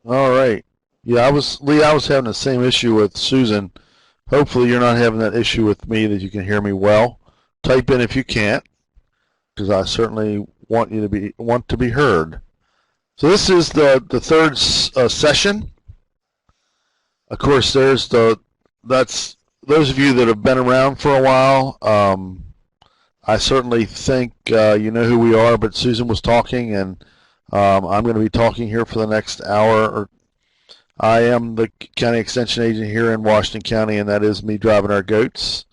All right. Yeah, Lee, I was having the same issue with Susan. Hopefully you're not having that issue with me, that you can hear me well. Type in if you can't, because I certainly want to be heard. So this is the third session. Of course, that's those of you that have been around for a while. I certainly think you know who we are, but Susan was talking, and I'm going to be talking here for the next hour. I am the county extension agent here in Washington County, and that is me driving our goats.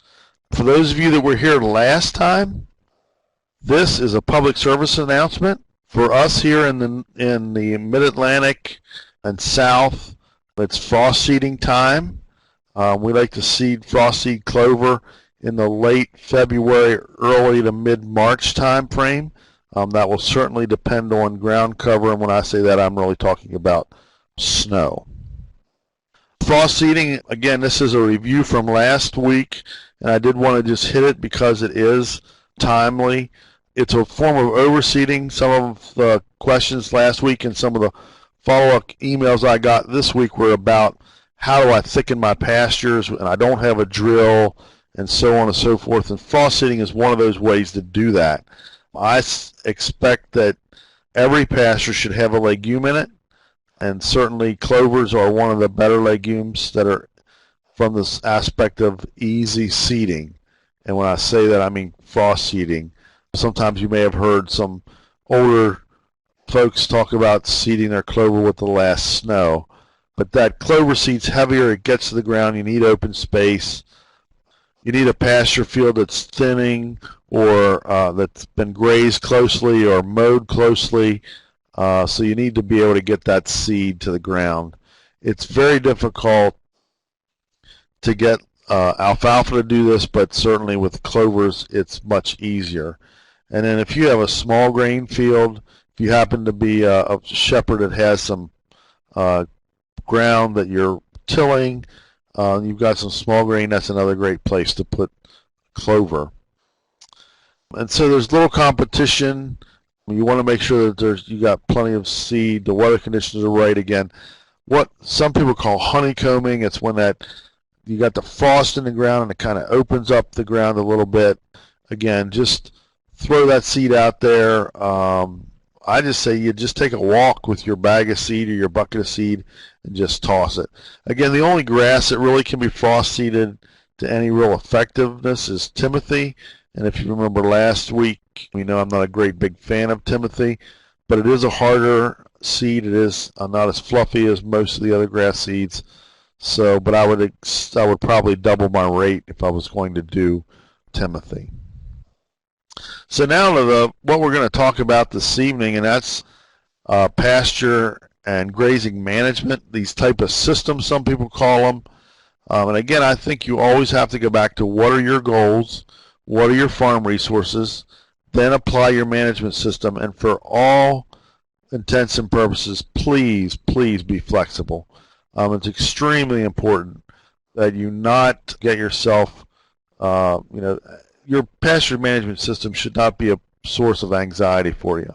For those of you that were here last time, this is a public service announcement for us here in the Mid-Atlantic and South. It's frost seeding time. We like to seed frost seed clover in the late February, early to mid-March time frame. That will certainly depend on ground cover, and when I say that, I'm really talking about snow. Frost seeding, again, this is a review from last week, and I did want to just hit it because it is timely. It's a form of overseeding. Some of the questions last week and some of the follow-up emails I got this week were about how do I thicken my pastures, and I don't have a drill, and so on and so forth. And frost seeding is one of those ways to do that. I expect that every pasture should have a legume in it, and certainly clovers are one of the better legumes that are from this aspect of easy seeding. And when I say that, I mean frost seeding. Sometimes you may have heard some older folks talk about seeding their clover with the last snow. But that clover seed's heavier, it gets to the ground, you need open space. You need a pasture field that's thinning or that's been grazed closely or mowed closely. So you need to be able to get that seed to the ground. It's very difficult to get alfalfa to do this, but certainly with clovers it's much easier. And then if you have a small grain field, if you happen to be a shepherd that has some ground that you're tilling, you've got some small grain, that's another great place to put clover. And so there's little competition. You want to make sure that you got plenty of seed, the weather conditions are right. Again, what some people call honeycombing, it's when that you got the frost in the ground and it kind of opens up the ground a little bit. Again, just throw that seed out there. I just say you just take a walk with your bag of seed or your bucket of seed and just toss it. Again, the only grass that really can be frost seeded to any real effectiveness is Timothy. And if you remember last week, you know I'm not a great big fan of Timothy, but it is a harder seed. It is not as fluffy as most of the other grass seeds. So, but I would probably double my rate if I was going to do Timothy. So now to what we're going to talk about this evening, and that's pasture and grazing management, these type of systems some people call them. And again, I think you always have to go back to what are your goals, what are your farm resources, then apply your management system, and for all intents and purposes, please be flexible. It's extremely important that you not get yourself, your pasture management system should not be a source of anxiety for you.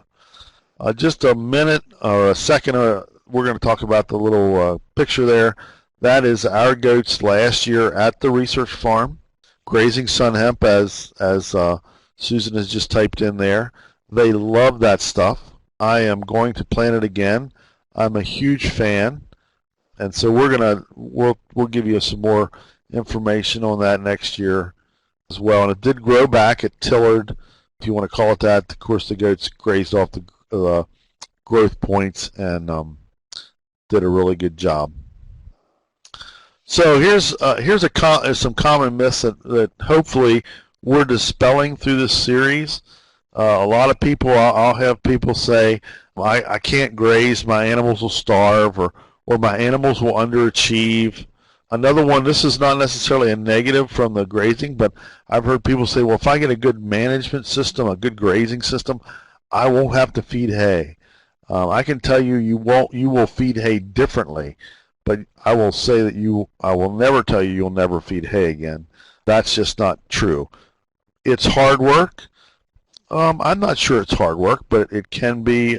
Just a minute or a second, we're going to talk about the little picture there. That is our goats last year at the research farm, grazing sun hemp, as Susan has just typed in there. They love that stuff. I am going to plant it again. I'm a huge fan, and so we'll give you some more information on that next year as well. And it did grow back. It tillered, if you want to call it that. Of course, the goats grazed off the growth points and did a really good job. So here's some common myths that hopefully we're dispelling through this series. A lot of people, I'll have people say, I can't graze, my animals will starve, or my animals will underachieve. Another one, this is not necessarily a negative from the grazing, but I've heard people say, well, if I get a good management system, a good grazing system, I won't have to feed hay. I can tell you, you will feed hay differently, but I will say that I will never tell you you'll never feed hay again. That's just not true. It's hard work. I'm not sure it's hard work, but it can be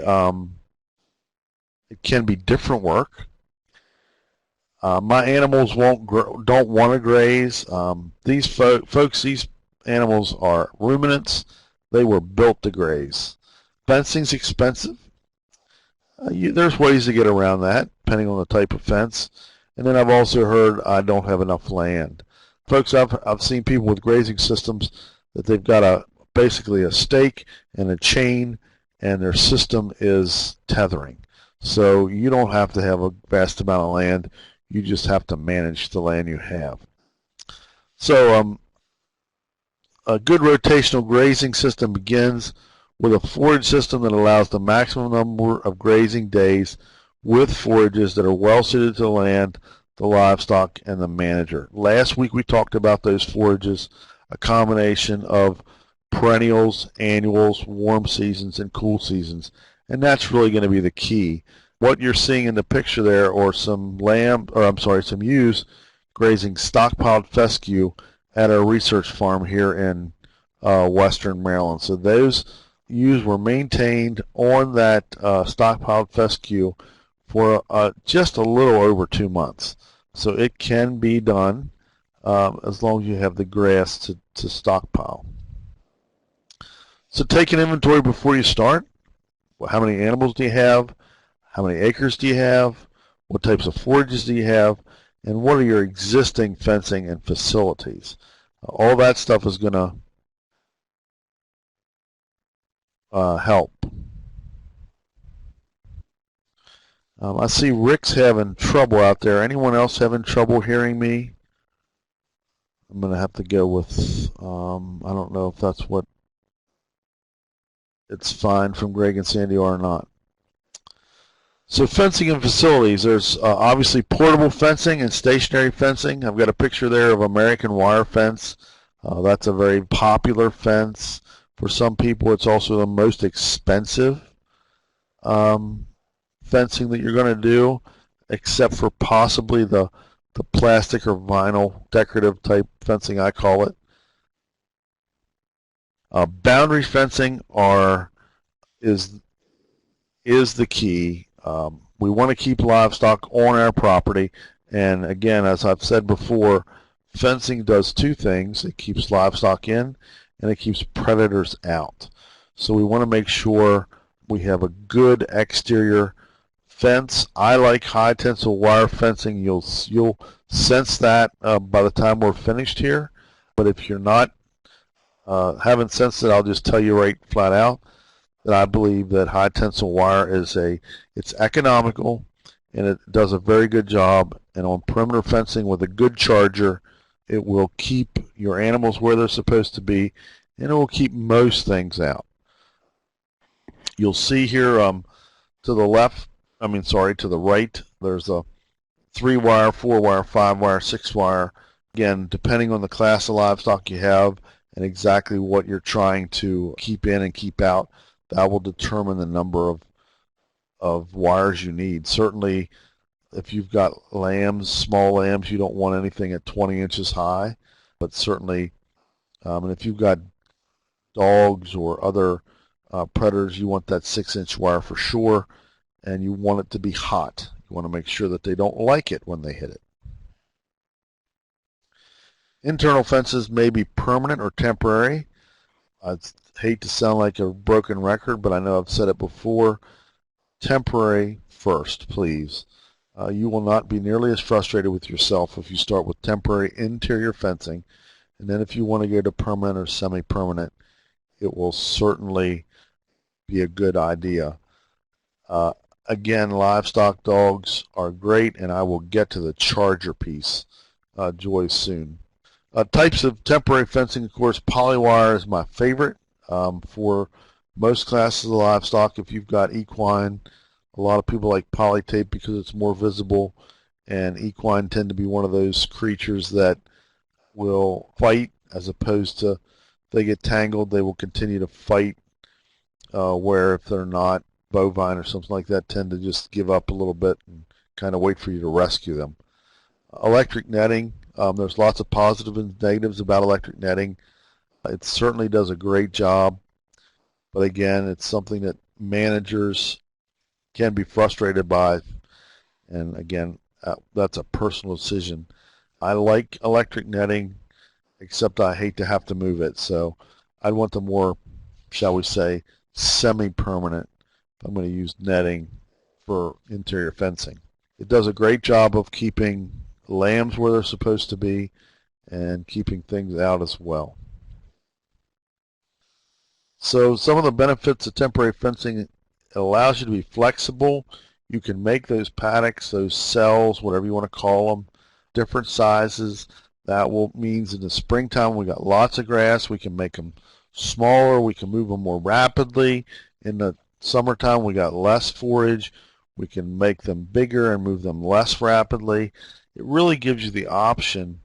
different work. My animals don't want to graze. These folks, these animals are ruminants. They were built to graze. Fencing's expensive. There's ways to get around that, depending on the type of fence. And then I've also heard I don't have enough land. Folks, I've seen people with grazing systems that they've got basically a stake and a chain, and their system is tethering. So you don't have to have a vast amount of land. You just have to manage the land you have. So a good rotational grazing system begins with a forage system that allows the maximum number of grazing days with forages that are well suited to the land, the livestock, and the manager. Last week we talked about those forages, a combination of perennials, annuals, warm seasons, and cool seasons, and that's really going to be the key. What you're seeing in the picture there are some some ewes grazing stockpiled fescue at our research farm here in western Maryland. So those ewes were maintained on that stockpiled fescue for just a little over 2 months. So it can be done as long as you have the grass to stockpile. So take an inventory before you start. How many animals do you have? How many acres do you have? What types of forages do you have? And what are your existing fencing and facilities? All that stuff is going to help. I see Rick's having trouble out there. Anyone else having trouble hearing me? I'm going to have to go with, I don't know if that's what it's fine from Greg and Sandy or not. So fencing and facilities, there's obviously portable fencing and stationary fencing. I've got a picture there of American wire fence. That's a very popular fence. For some people, it's also the most expensive fencing that you're going to do, except for possibly the plastic or vinyl decorative type fencing, I call it. Boundary fencing is the key. We want to keep livestock on our property, and again, as I've said before, fencing does two things. It keeps livestock in, and it keeps predators out. So we want to make sure we have a good exterior fence. I like high tensile wire fencing. You'll sense that by the time we're finished here. But if you're not haven't sensed it, I'll just tell you right flat out that I believe that high tensile wire it's economical, and it does a very good job. And on perimeter fencing with a good charger, it will keep your animals where they're supposed to be, and it will keep most things out. You'll see here to the left, to the right, there's a 3-wire, 4-wire, 5-wire, 6-wire. Again, depending on the class of livestock you have and exactly what you're trying to keep in and keep out, that will determine the number of wires you need. Certainly, if you've got lambs, small lambs, you don't want anything at 20 inches high. But certainly, and if you've got dogs or other predators, you want that 6-inch wire for sure, and you want it to be hot. You want to make sure that they don't like it when they hit it. Internal fences may be permanent or temporary. I hate to sound like a broken record, but I know I've said it before. Temporary first, please. You will not be nearly as frustrated with yourself if you start with temporary interior fencing, and then if you want to go to permanent or semi-permanent, it will certainly be a good idea. Again, livestock dogs are great, and I will get to the charger piece, Joy, soon. Types of temporary fencing, of course, polywire is my favorite for most classes of livestock. If you've got equine, a lot of people like polytape because it's more visible, and equine tend to be one of those creatures that will fight as opposed to, if they get tangled, they will continue to fight, where if they're not, bovine or something like that, tend to just give up a little bit and kind of wait for you to rescue them. Electric netting, there's lots of positives and negatives about electric netting. It certainly does a great job, but again, it's something that managers can be frustrated by. And again, that's a personal decision. I like electric netting, except I hate to have to move it. So I'd want the more, shall we say, semi-permanent if I'm going to use netting for interior fencing. It does a great job of keeping lambs where they're supposed to be and keeping things out as well. So some of the benefits of temporary fencing, it allows you to be flexible. You can make those paddocks, those cells, whatever you want to call them, different sizes. That will means in the springtime we got lots of grass. We can make them smaller. We can move them more rapidly. In the summertime we got less forage. We can make them bigger and move them less rapidly. It really gives you the option.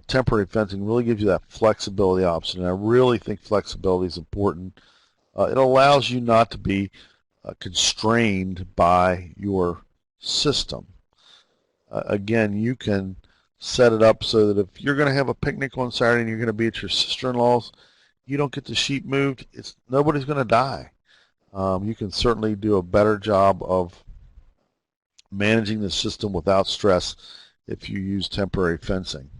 Temporary fencing really gives you that flexibility option, and I really think flexibility is important. It allows you not to be constrained by your system. Again, you can set it up so that if you're going to have a picnic on Saturday and you're going to be at your sister-in-law's, you don't get the sheep moved, nobody's going to die. You can certainly do a better job of managing the system without stress if you use temporary fencing.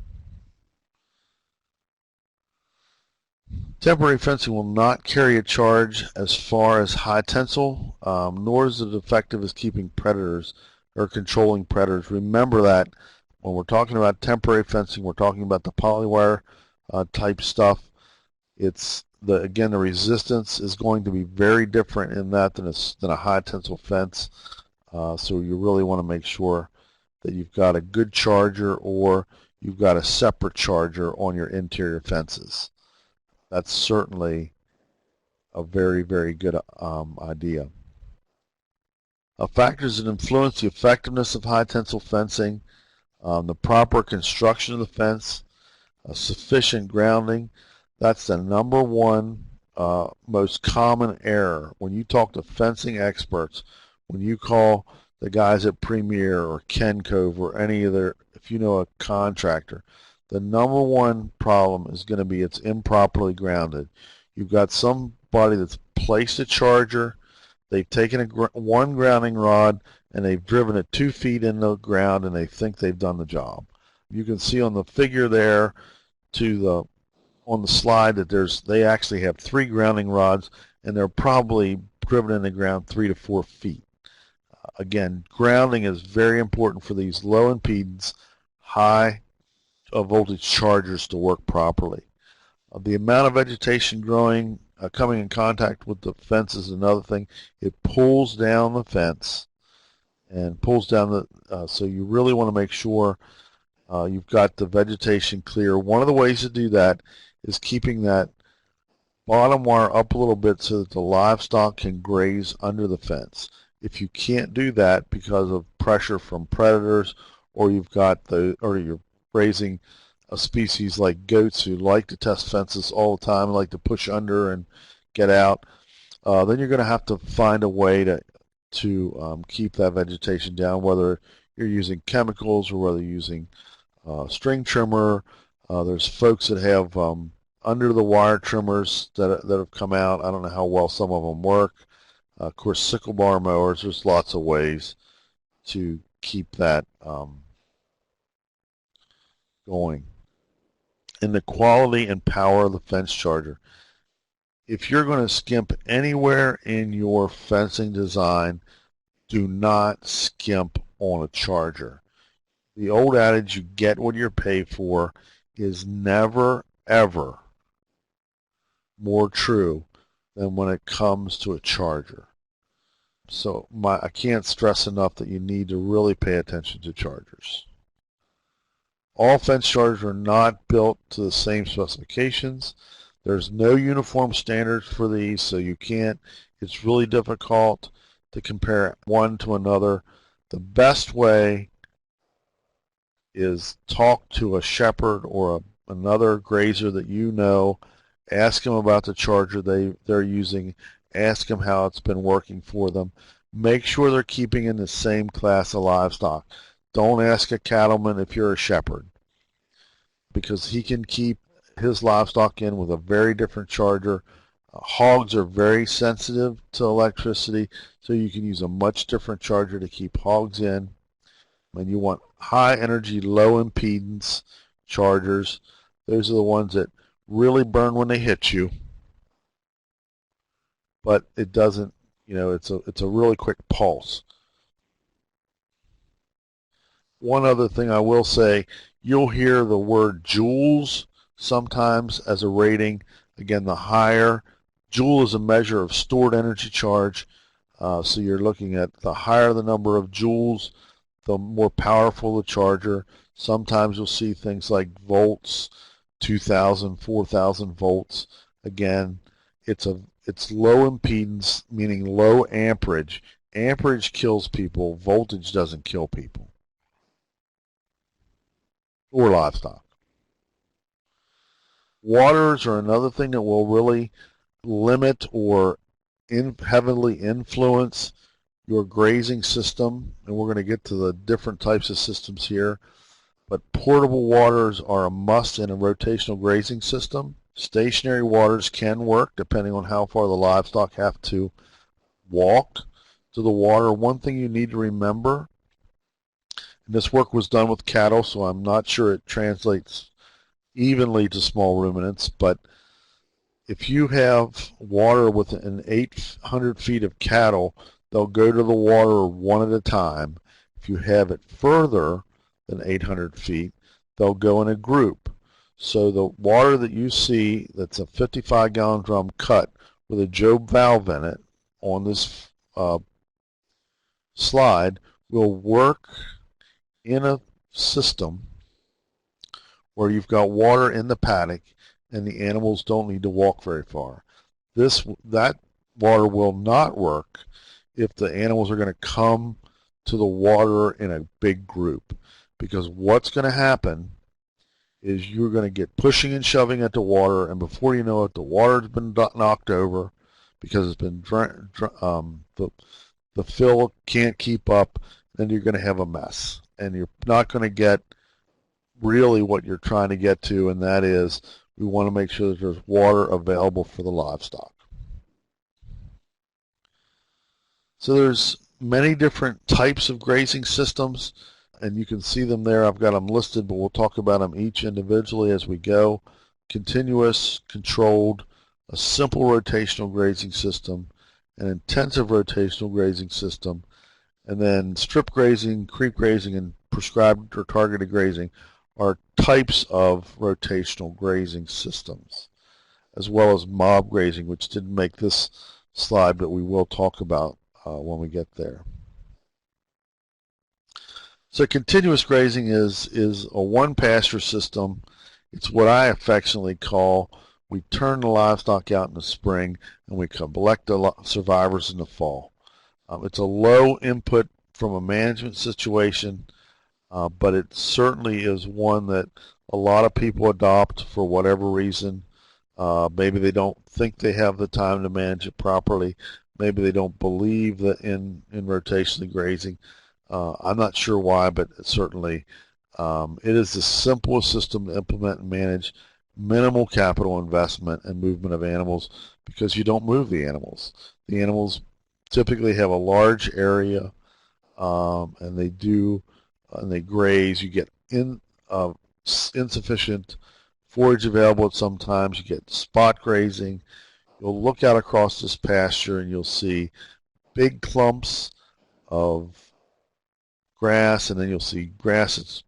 Temporary fencing will not carry a charge as far as high tensile, nor is it effective as keeping predators or controlling predators. Remember that when we're talking about temporary fencing, we're talking about the polywire type stuff. Again, the resistance is going to be very different in that than a high tensile fence. So you really want to make sure that you've got a good charger or you've got a separate charger on your interior fences. That's certainly a very, very good idea. Factors that influence the effectiveness of high tensile fencing, the proper construction of the fence, sufficient grounding. That's the number one most common error. When you talk to fencing experts, when you call the guys at Premier or Ken Cove or any other, if you know a contractor, the number one problem is going to be it's improperly grounded. You've got somebody that's placed a charger, they've taken one grounding rod and they've driven it 2 feet in the ground and they think they've done the job. You can see on the figure there on the slide that they actually have 3 grounding rods and they're probably driven in the ground 3 to 4 feet. Again, grounding is very important for these low impedance, high voltage chargers to work properly. The amount of vegetation growing, coming in contact with the fence is another thing. It pulls down the fence and pulls down so you really want to make sure you've got the vegetation clear. One of the ways to do that is keeping that bottom wire up a little bit so that the livestock can graze under the fence. If you can't do that because of pressure from predators, or you're raising a species like goats who like to test fences all the time and like to push under and get out, then you're going to have to find a way to keep that vegetation down, whether you're using chemicals or whether you're using string trimmer. There's folks that have under the wire trimmers that have come out. I don't know how well some of them work. Of course, sickle bar mowers, there's lots of ways to keep that going. And the quality and power of the fence charger. If you're going to skimp anywhere in your fencing design, do not skimp on a charger. The old adage, you get what you pay for, is never, ever more true than when it comes to a charger. So I can't stress enough that you need to really pay attention to chargers. All fence chargers are not built to the same specifications. There's no uniform standards for these, so it's really difficult to compare one to another. The best way is talk to a shepherd or another grazer that you know, ask them about the charger they're using, ask them how it's been working for them. Make sure they're keeping in the same class of livestock. Don't ask a cattleman if you're a shepherd, because he can keep his livestock in with a very different charger. Hogs are very sensitive to electricity, so you can use a much different charger to keep hogs in. And you want high energy, low impedance chargers. Those are the ones that really burn when they hit you, but it doesn't, it's a really quick pulse. One other thing I will say, you'll hear the word joules sometimes as a rating. Again, the higher, joule is a measure of stored energy charge. So you're looking at the higher the number of joules, the more powerful the charger. Sometimes you'll see things like volts, 2,000, 4,000 volts. Again, it's low impedance, meaning low amperage. Amperage kills people. Voltage doesn't kill people or livestock. Waters are another thing that will really limit or heavily influence your grazing system, and we're going to get to the different types of systems here. But portable waters are a must in a rotational grazing system. Stationary waters can work depending on how far the livestock have to walk to the water. One thing you need to remember, and this work was done with cattle, so I'm not sure it translates evenly to small ruminants, but if you have water within 800 feet of cattle, they'll go to the water one at a time. If you have it further than 800 feet, they'll go in a group. So the water that you see that's a 55-gallon drum cut with a Job valve in it on this slide will work in a system where you've got water in the paddock and the animals don't need to walk very far. That water will not work if the animals are going to come to the water in a big group, because what's going to happen is you're going to get pushing and shoving at the water, and before you know it, the water's been knocked over because it's been the fill can't keep up, and you're going to have a mess, and you're not going to get really what you're trying to get to, and that is we want to make sure that there's water available for the livestock. So there's many different types of grazing systems, and you can see them there. I've got them listed, but we'll talk about them each individually as we go. Continuous, controlled, a simple rotational grazing system, an intensive rotational grazing system, and then strip grazing, creep grazing, and prescribed or targeted grazing are types of rotational grazing systems, as well as mob grazing, which didn't make this slide, but we will talk about when we get there. So continuous grazing is a one pasture system. It's what I affectionately call, we turn the livestock out in the spring and we collect the survivors in the fall. It's a low input from a management situation, but it certainly is one that a lot of people adopt for whatever reason. Maybe they don't think they have the time to manage it properly. Maybe they don't believe that in rotational grazing. I'm not sure why, but certainly it is the simplest system to implement and manage. Minimal capital investment and movement of animals, because you don't move the animals. The animals typically have a large area, and they graze. You get insufficient forage available at some times. You get spot grazing. You'll look out across this pasture and you'll see big clumps of grass, and then you'll see grass that's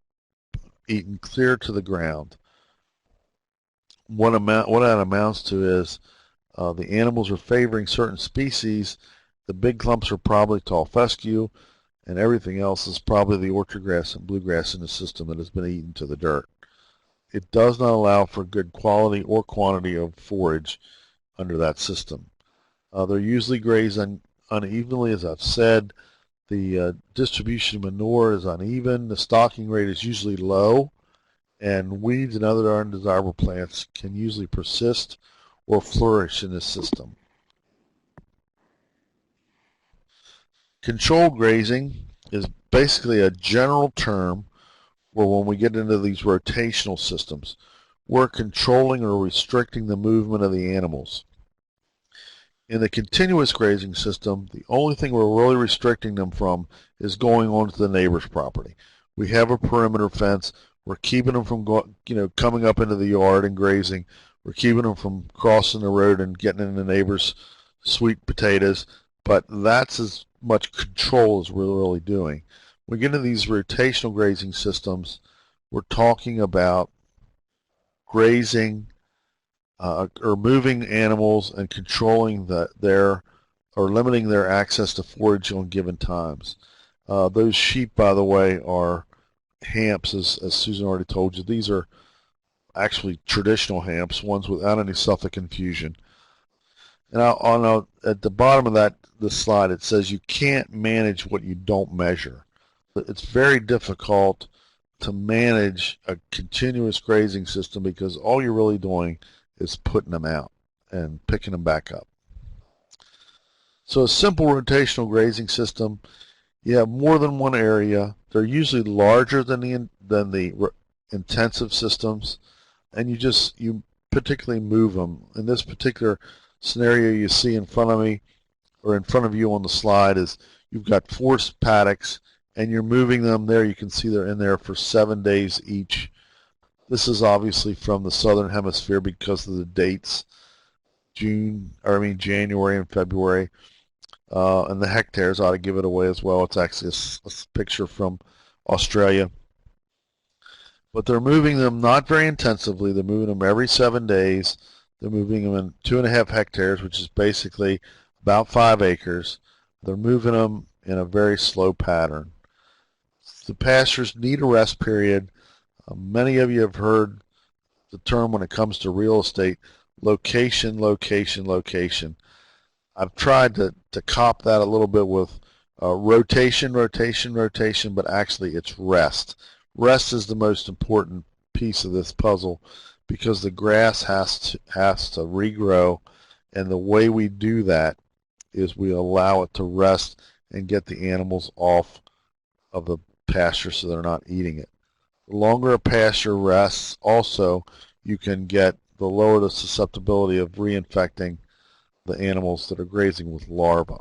eaten clear to the ground. What that amounts to is the animals are favoring certain species. The big clumps are probably tall fescue, and everything else is probably the orchard grass and bluegrass in the system that has been eaten to the dirt. It does not allow for good quality or quantity of forage under that system. They're usually grazed unevenly, as I've said. The distribution of manure is uneven. The stocking rate is usually low, and weeds and other undesirable plants can usually persist or flourish in this system. Controlled grazing is basically a general term where when we get into these rotational systems, we're controlling or restricting the movement of the animals. In the continuous grazing system, the only thing we're really restricting them from is going onto the neighbor's property. We have a perimeter fence. We're keeping them from coming up into the yard and grazing. We're keeping them from crossing the road and getting in the neighbor's sweet potatoes. But that's as much control as we're really doing. When we get into these rotational grazing systems, we're talking about grazing or moving animals and controlling their or limiting their access to forage on given times. Those sheep, by the way, are hamps, as Susan already told you. These are actually traditional hamps, ones without any Suffolk infusion. And at the bottom of this slide, it says you can't manage what you don't measure. It's very difficult to manage a continuous grazing system because all you're really doing is putting them out and picking them back up. So a simple rotational grazing system, you have more than one area. They're usually larger than the intensive systems, and you particularly move them. In this particular scenario you see in front of me, or in front of you on the slide, is you've got 4 paddocks, and you're moving them there. You can see they're in there for 7 days each. This is obviously from the southern hemisphere because of the dates, January and February. And the hectares ought to give it away as well. It's actually a picture from Australia. But they're moving them not very intensively. They're moving them every 7 days. They're moving them in 2.5 hectares, which is basically about 5 acres. They're moving them in a very slow pattern. The pastures need a rest period. Many of you have heard the term when it comes to real estate, location, location, location. I've tried to cop that a little bit with rotation, rotation, rotation, but actually it's rest. Rest is the most important piece of this puzzle because the grass has to regrow, and the way we do that is we allow it to rest and get the animals off of the pasture so they're not eating it. The longer a pasture rests, also, you can get the lower the susceptibility of reinfecting the animals that are grazing with larvae.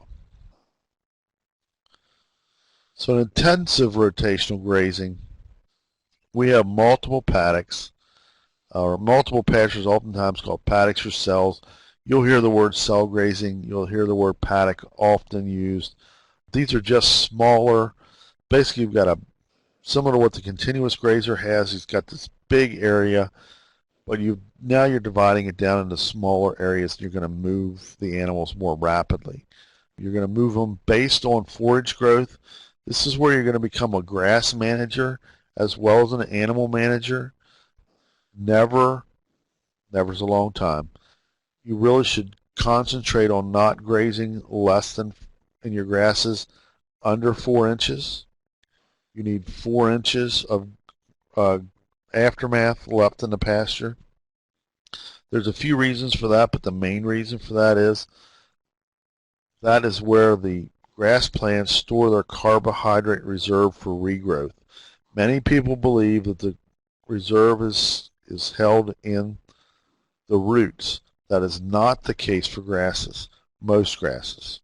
So in intensive rotational grazing, we have multiple paddocks, or multiple pastures, oftentimes called paddocks or cells. You'll hear the word cell grazing. You'll hear the word paddock often used. These are just smaller. Basically, you've got similar to what the continuous grazer has. He's got this big area, but now you're dividing it down into smaller areas. And you're going to move the animals more rapidly. You're going to move them based on forage growth. This is where you're going to become a grass manager as well as an animal manager. Never's a long time. You really should concentrate on not grazing less than, in your grasses, under 4 inches. You need 4 inches of aftermath left in the pasture. There's a few reasons for that, but the main reason for that is where the grass plants store their carbohydrate reserve for regrowth. Many people believe that the reserve is held in the roots. That is not the case for grasses, most grasses.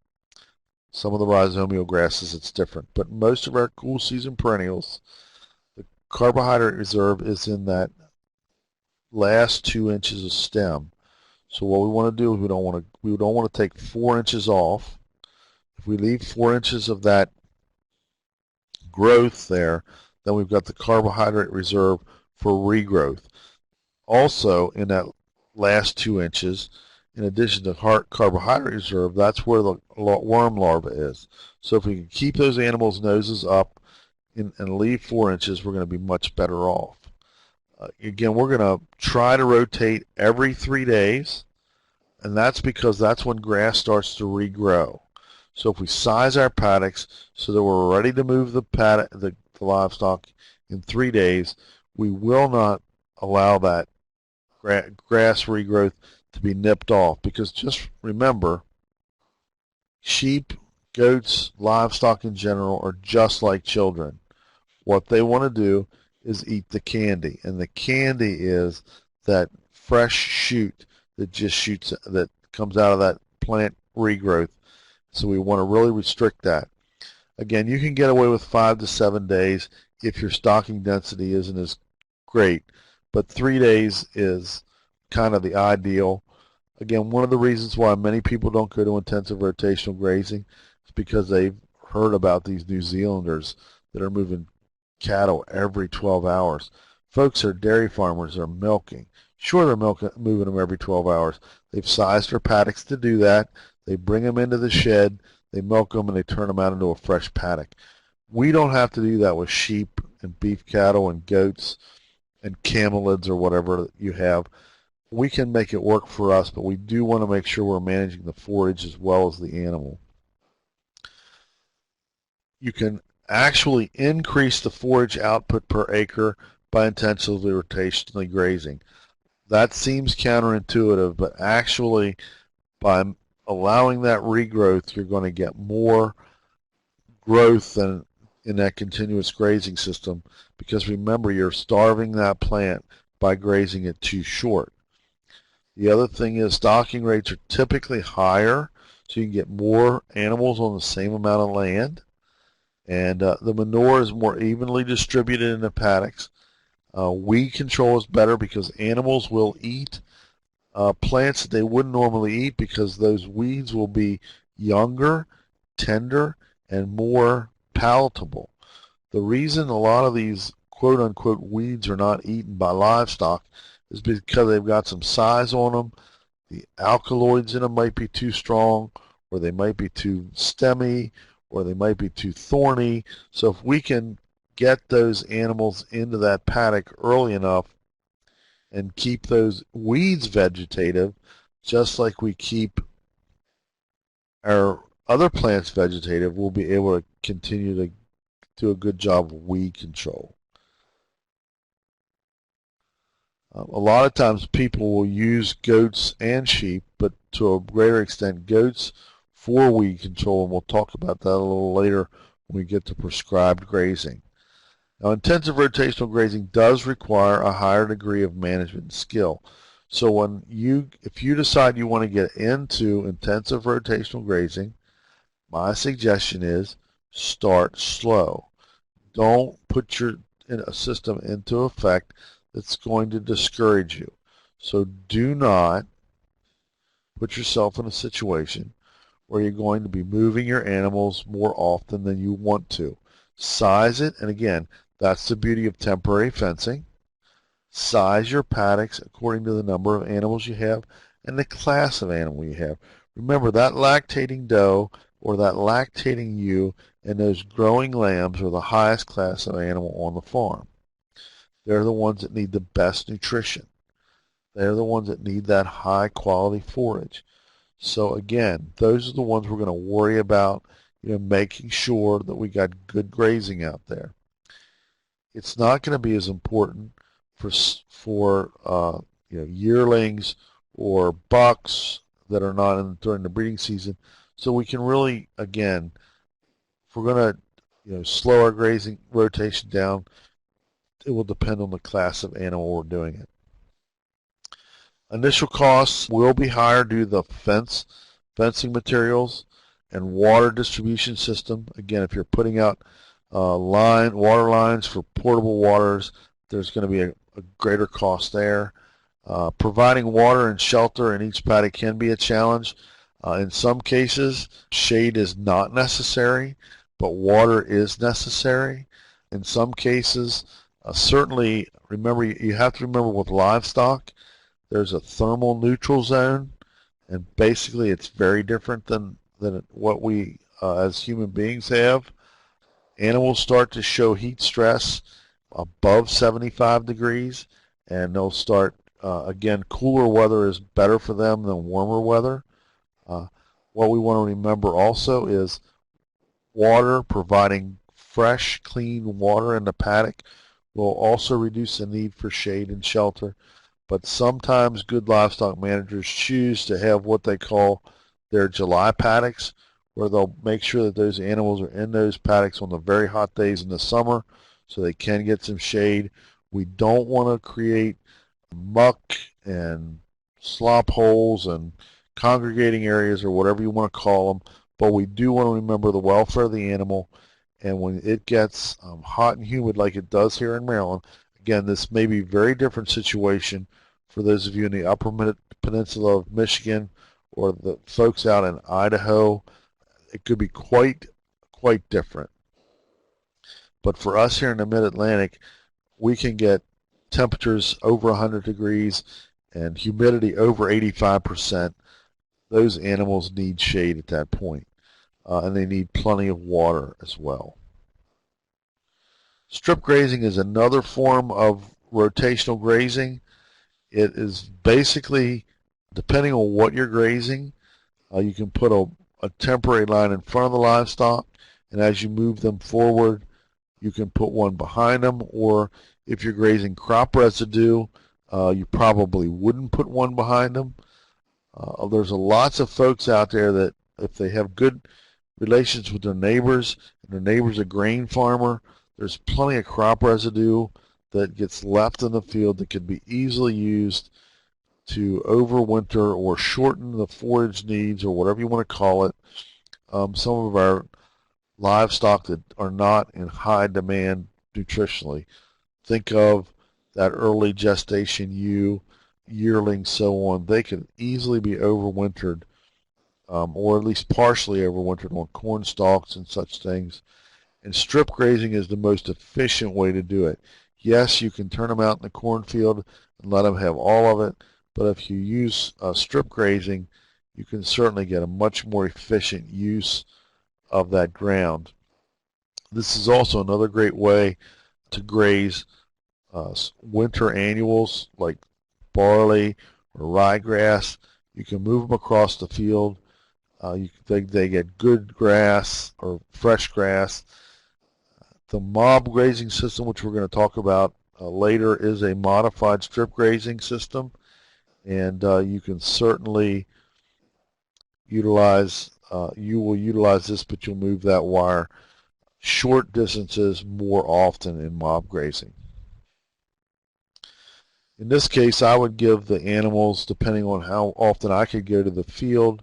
Some of the rhizomial grasses, it's different. But most of our cool season perennials, the carbohydrate reserve is in that last 2 inches of stem. So what we want to do is we don't want to take 4 inches off. If we leave 4 inches of that growth there, then we've got the carbohydrate reserve for regrowth. Also, in that last 2 inches, in addition to carbohydrate reserve, that's where the worm larva is. So if we can keep those animals' noses up and leave 4 inches, we're going to be much better off. Again, we're going to try to rotate every 3 days, and that's because that's when grass starts to regrow. So if we size our paddocks so that we're ready to move the livestock in 3 days, we will not allow that grass regrowth to be nipped off, because just remember, sheep, goats, livestock in general are just like children. What they want to do is eat the candy, and the candy is that fresh shoot that comes out of that plant regrowth. So we want to really restrict that. Again, you can get away with 5 to 7 days. if your stocking density isn't as great. But 3 days is kind of the ideal. Again, one of the reasons why many people don't go to intensive rotational grazing is because they've heard about these New Zealanders that are moving cattle every 12 hours. Folks are dairy farmers are milking. Sure, they're moving them every 12 hours. They've sized their paddocks to do that. They bring them into the shed, they milk them, and they turn them out into a fresh paddock. We don't have to do that with sheep and beef cattle and goats and camelids or whatever you have. We can make it work for us, but we do want to make sure we're managing the forage as well as the animal. You can actually increase the forage output per acre by intensively rotationally grazing. That seems counterintuitive, but actually by allowing that regrowth, you're going to get more growth than in that continuous grazing system, because remember, you're starving that plant by grazing it too short. The other thing is stocking rates are typically higher, so you can get more animals on the same amount of land, and the manure is more evenly distributed in the paddocks. Weed control is better because animals will eat plants that they wouldn't normally eat because those weeds will be younger, tender, and more palatable. The reason a lot of these quote-unquote weeds are not eaten by livestock is because they've got some size on them. The alkaloids in them might be too strong, or they might be too stemmy, or they might be too thorny. So if we can get those animals into that paddock early enough and keep those weeds vegetative, just like we keep our other plants vegetative, we'll be able to continue to do a good job of weed control. A lot of times people will use goats and sheep, but to a greater extent goats for weed control, and we'll talk about that a little later when we get to prescribed grazing. Now, intensive rotational grazing does require a higher degree of management skill. So if you decide you want to get into intensive rotational grazing, my suggestion is start slow. Don't put your system into effect that's going to discourage you. So do not put yourself in a situation where you're going to be moving your animals more often than you want to. Size it, and again, that's the beauty of temporary fencing. Size your paddocks according to the number of animals you have and the class of animal you have. Remember, that lactating doe or that lactating ewe and those growing lambs are the highest class of animal on the farm. They're the ones that need the best nutrition. They're the ones that need that high quality forage. So again, those are the ones we're going to worry about, making sure that we got good grazing out there. It's not going to be as important for yearlings or bucks that are not during the breeding season. So we can really, again, if we're going to slow our grazing rotation down, it will depend on the class of animal we're doing it. Initial costs will be higher due to the fencing materials and water distribution system. Again, if you're putting out water lines for portable waters, there's going to be a greater cost there. Providing water and shelter in each paddock can be a challenge. In some cases, shade is not necessary, but water is necessary. In some cases, certainly, remember, you have to remember with livestock, there's a thermal neutral zone, and basically it's very different than what we as human beings have. Animals start to show heat stress above 75 degrees, and they'll start, again, cooler weather is better for them than warmer weather. What we want to remember also is water, providing fresh, clean water in the paddock will also reduce the need for shade and shelter. But sometimes good livestock managers choose to have what they call their July paddocks, where they'll make sure that those animals are in those paddocks on the very hot days in the summer so they can get some shade. We don't want to create muck and slop holes and congregating areas or whatever you want to call them, but we do want to remember the welfare of the animal And when it gets hot and humid like it does here in Maryland, again, this may be a very different situation for those of you in the upper peninsula of Michigan or the folks out in Idaho. It could be quite different. But for us here in the mid-Atlantic, we can get temperatures over 100 degrees and humidity over 85%. Those animals need shade at that point, and they need plenty of water as well. Strip grazing is another form of rotational grazing. It is basically, depending on what you're grazing, you can put a temporary line in front of the livestock, and as you move them forward, you can put one behind them, or if you're grazing crop residue, you probably wouldn't put one behind them. There's lots of folks out there that if they have good relations with their neighbors, and their neighbor's a grain farmer, there's plenty of crop residue that gets left in the field that could be easily used to overwinter or shorten the forage needs or whatever you want to call it. Some of our livestock that are not in high demand nutritionally. Think of that early gestation ewe, yearling, so on. They can easily be overwintered, or at least partially overwintered on corn stalks and such things. And strip grazing is the most efficient way to do it. Yes, you can turn them out in the cornfield and let them have all of it, but if you use strip grazing, you can certainly get a much more efficient use of that ground. This is also another great way to graze winter annuals like barley or ryegrass. You can move them across the field. They get good grass or fresh grass. The mob grazing system, which we're going to talk about later, is a modified strip grazing system, and you can certainly utilize you will utilize this, but you'll move that wire short distances more often in mob grazing. In this case, I would give the animals, depending on how often I could go to the field,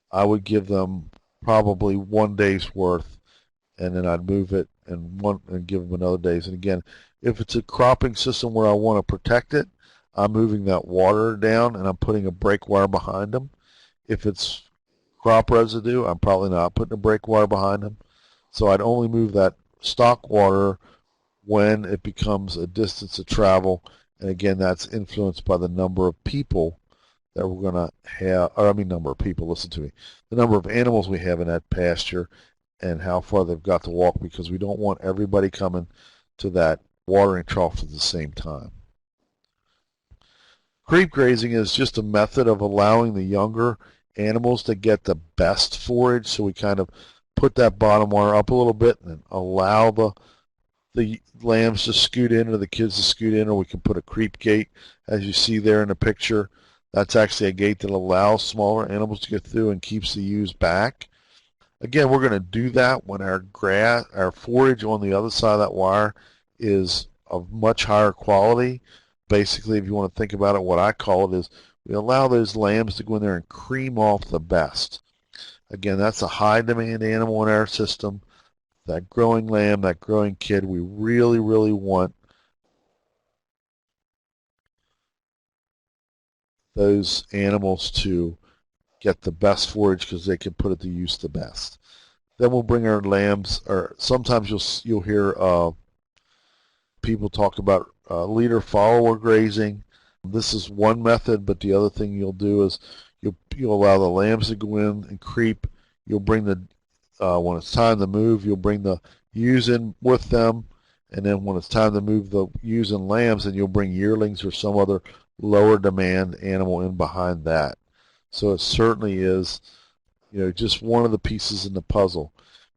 I would give them probably 1 day's worth, and then I'd move it and give them another day's. And again, if it's a cropping system where I want to protect it, I'm moving that water down and I'm putting a break wire behind them. If it's crop residue, I'm probably not putting a break wire behind them. So I'd only move that stock water when it becomes a distance to travel. And again, that's influenced by the number of people that we're going to have, or I mean number of people, listen to me, the number of animals we have in that pasture and how far they've got to walk, because we don't want everybody coming to that watering trough at the same time. Creep grazing is just a method of allowing the younger animals to get the best forage, so we kind of put that bottom wire up a little bit and allow the lambs to scoot in or the kids to scoot in, or we can put a creep gate as you see there in the picture. That's actually a gate that allows smaller animals to get through and keeps the ewes back. Again, we're going to do that when our forage on the other side of that wire is of much higher quality. Basically, if you want to think about it, what I call it is we allow those lambs to go in there and cream off the best. Again, that's a high demand animal in our system. That growing lamb, that growing kid, we really, really want those animals to get the best forage because they can put it to use the best. Then we'll bring our lambs, or sometimes you'll hear people talk about leader-follower grazing. This is one method, but the other thing you'll do is you'll allow the lambs to go in and creep. You'll bring when it's time to move, you'll bring the ewes in with them, and then when it's time to move the ewes and lambs, then you'll bring yearlings or some other lower demand animal in behind that. So it certainly is, just one of the pieces in the puzzle.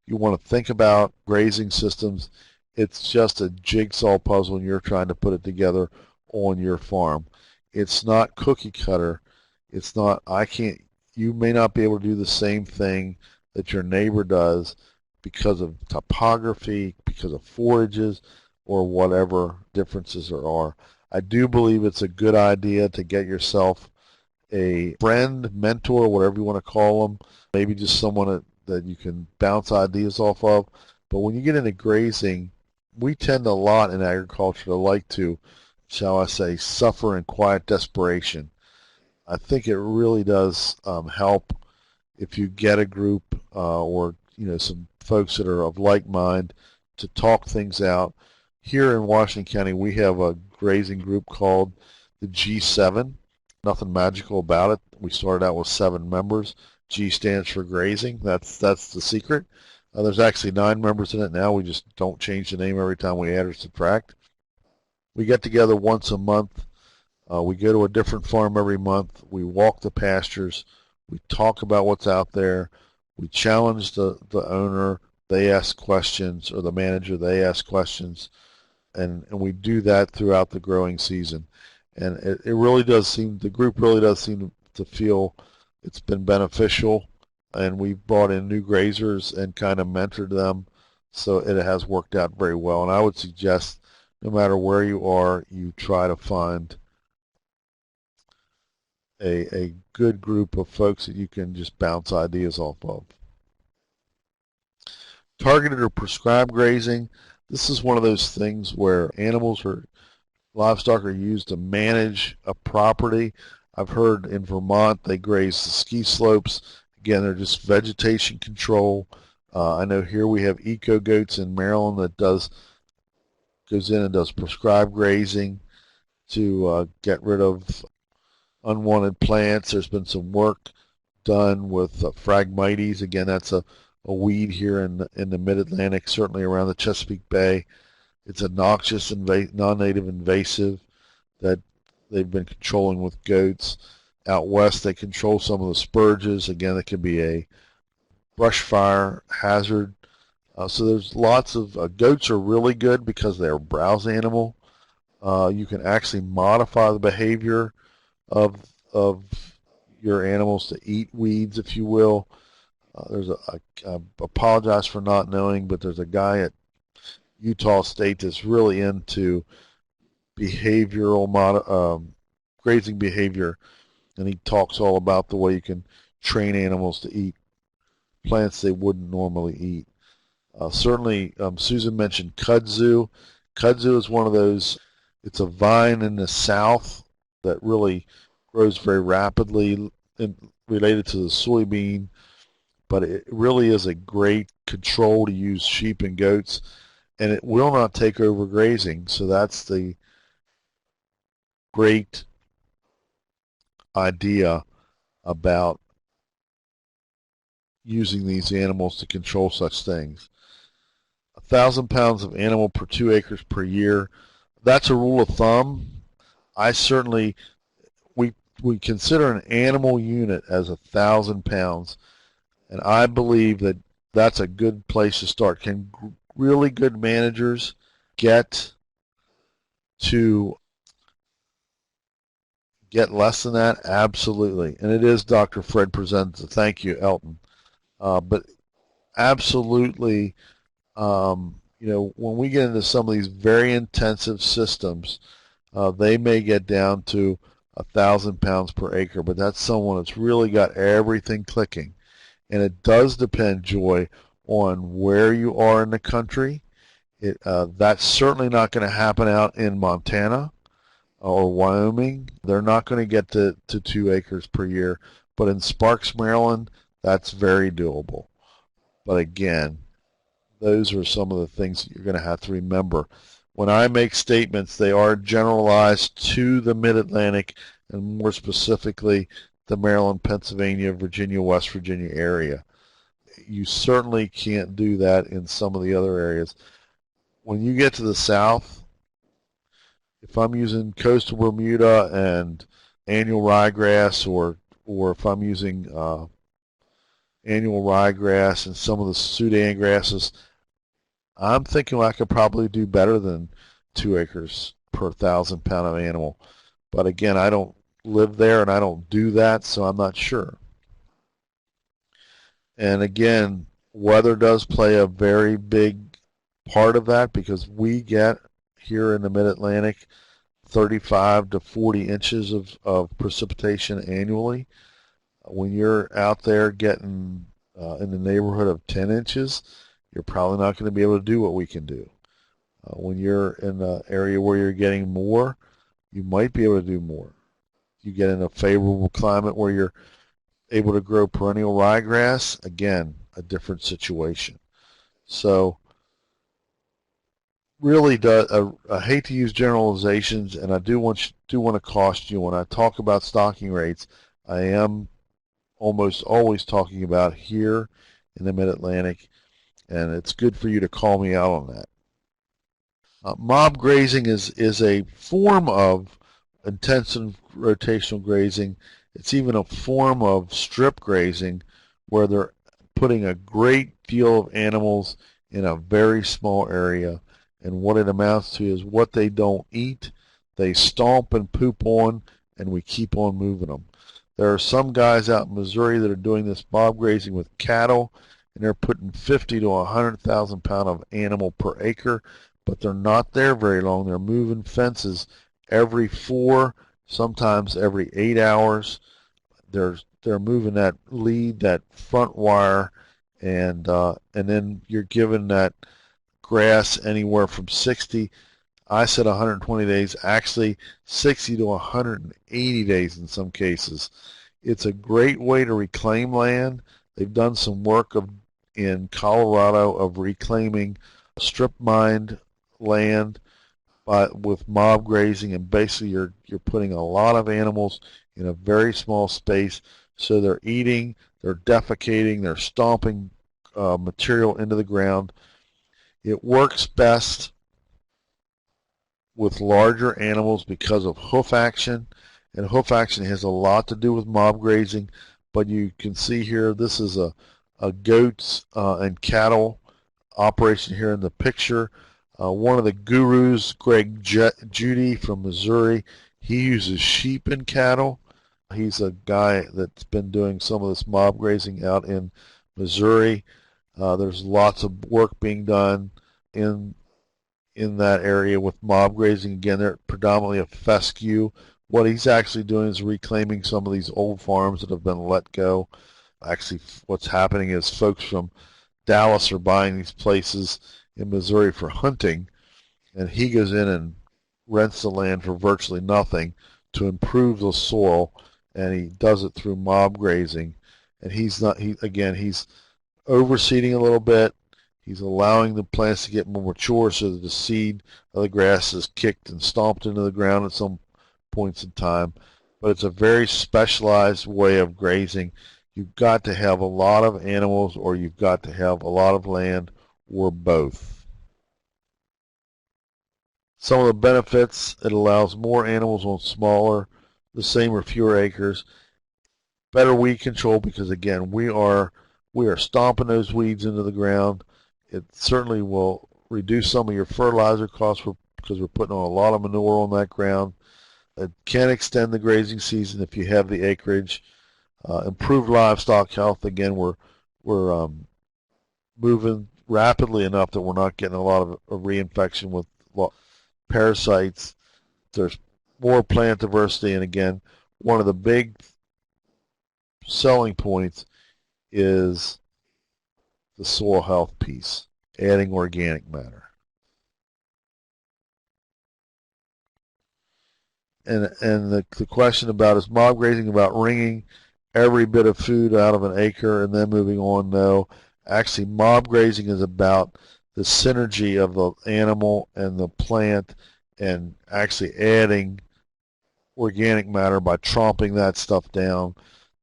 You want to think about grazing systems. It's just a jigsaw puzzle, and you're trying to put it together on your farm. It's not cookie cutter. It's not, you may not be able to do the same thing that your neighbor does because of topography, because of forages, or whatever differences there are. I do believe it's a good idea to get yourself a friend, mentor, whatever you want to call them, maybe just someone that you can bounce ideas off of, But when you get into grazing, we tend a lot in agriculture to like to, shall I say, suffer in quiet desperation. I think it really does help if you get a group or some folks that are of like mind to talk things out. Here in Washington County, we have a grazing group called the G7. Nothing magical about it. We started out with 7 members. G stands for grazing. That's the secret. There's actually 9 members in it now. We just don't change the name every time we add or subtract. We get together once a month. We go to a different farm every month. We walk the pastures. We talk about what's out there. We challenge the owner. They ask questions, or the manager, they ask questions. And we do that throughout the growing season. And it really does seem, the group really does seem to feel it's been beneficial. And we've brought in new grazers and kind of mentored them. So it has worked out very well. And I would suggest no matter where you are, you try to find a good group of folks that you can just bounce ideas off of. Targeted or prescribed grazing. This is one of those things where animals or livestock are used to manage a property. I've heard in Vermont they graze the ski slopes. Again, they're just vegetation control. I know here we have eco goats in Maryland that goes in and does prescribed grazing to get rid of unwanted plants. There's been some work done with Phragmites. Again, that's a weed here in the Mid-Atlantic, certainly around the Chesapeake Bay. It's a noxious non-native invasive that they've been controlling with goats. Out west, they control some of the spurges. Again, it can be a brush fire hazard. So there's lots of goats are really good because they're a browse animal. You can actually modify the behavior of your animals to eat weeds, if you will. I apologize for not knowing, but there's a guy at Utah State that's really into behavioral grazing behavior, and he talks all about the way you can train animals to eat plants they wouldn't normally eat. Certainly, Susan mentioned kudzu. Kudzu is one of those, it's a vine in the south that really grows very rapidly related to the soybean, but it really is a great control to use sheep and goats, and it will not take over grazing. So that's the great idea about using these animals to control such things. 1,000 pounds of animal per 2 acres per year. That's a rule of thumb. I certainly, we consider an animal unit as 1,000 pounds, and I believe that that's a good place to start. Can really good managers get less than that? Absolutely. And it is Dr. Fred Presenta. Thank you, Elton. But absolutely, when we get into some of these very intensive systems, they may get down to 1,000 pounds per acre, but that's someone that's really got everything clicking. And it does depend, Joy, on where you are in the country. That's certainly not going to happen out in Montana or Wyoming. They're not going to get to 2 acres per year. But in Sparks, Maryland, that's very doable. But again, those are some of the things that you're going to have to remember. When I make statements, they are generalized to the Mid-Atlantic and more specifically the Maryland, Pennsylvania, Virginia, West Virginia area. You certainly can't do that in some of the other areas. When you get to the south, if I'm using coastal Bermuda and annual ryegrass, or if I'm using annual ryegrass and some of the Sudan grasses, I'm thinking I could probably do better than 2 acres per 1,000 pound of animal. But again, I don't live there and I don't do that, so I'm not sure. And again, weather does play a very big part of that, because we get here in the Mid-Atlantic 35 to 40 inches of precipitation annually. When you're out there getting in the neighborhood of 10 inches, you're probably not going to be able to do what we can do. When you're in an area where you're getting more, you might be able to do more. You get in a favorable climate where you're able to grow perennial ryegrass, again, a different situation. So really, I hate to use generalizations, and I do want to caution you when I talk about stocking rates. I am almost always talking about here in the Mid-Atlantic, and it's good for you to call me out on that. Mob grazing is a form of intensive rotational grazing. It's even a form of strip grazing where they're putting a great deal of animals in a very small area, and what it amounts to is what they don't eat, they stomp and poop on, and we keep on moving them. There are some guys out in Missouri that are doing this mob grazing with cattle, and they're putting 50 to 100,000 pounds of animal per acre, but they're not there very long. They're moving fences every 4, sometimes every 8 hours. They're moving that lead, that front wire, and then you're given that grass anywhere from 60. I said 120 days, actually 60 to 180 days in some cases. It's a great way to reclaim land. They've done some work in Colorado of reclaiming strip mined land with mob grazing, and basically you're putting a lot of animals in a very small space, so they're eating, they're defecating, they're stomping material into the ground. It works best with larger animals because of hoof action, and hoof action has a lot to do with mob grazing. But you can see here, this is a goats and cattle operation here in the picture. One of the gurus, Greg Judy from Missouri, he uses sheep and cattle. He's a guy that's been doing some of this mob grazing out in Missouri. There's lots of work being done in that area with mob grazing. Again, they're predominantly a fescue. What he's actually doing is reclaiming some of these old farms that have been let go. Actually, what's happening is folks from Dallas are buying these places in Missouri for hunting, and he goes in and rents the land for virtually nothing to improve the soil, and he does it through mob grazing. And he's overseeding a little bit. He's allowing the plants to get more mature so that the seed of the grass is kicked and stomped into the ground at some points in time. But it's a very specialized way of grazing. You've got to have a lot of animals, or you've got to have a lot of land, or both. Some of the benefits: it allows more animals on smaller, the same or fewer acres. Better weed control, because again, we are stomping those weeds into the ground. It certainly will reduce some of your fertilizer costs because we're putting on a lot of manure on that ground. It can extend the grazing season if you have the acreage. Improved livestock health. Again, we're moving rapidly enough that we're not getting a lot of reinfection with parasites. There's more plant diversity, and again, one of the big selling points is the soil health piece, adding organic matter. And the question about, is mob grazing about wringing every bit of food out of an acre and then moving on? No. Actually, mob grazing is about the synergy of the animal and the plant, and actually adding organic matter by tromping that stuff down.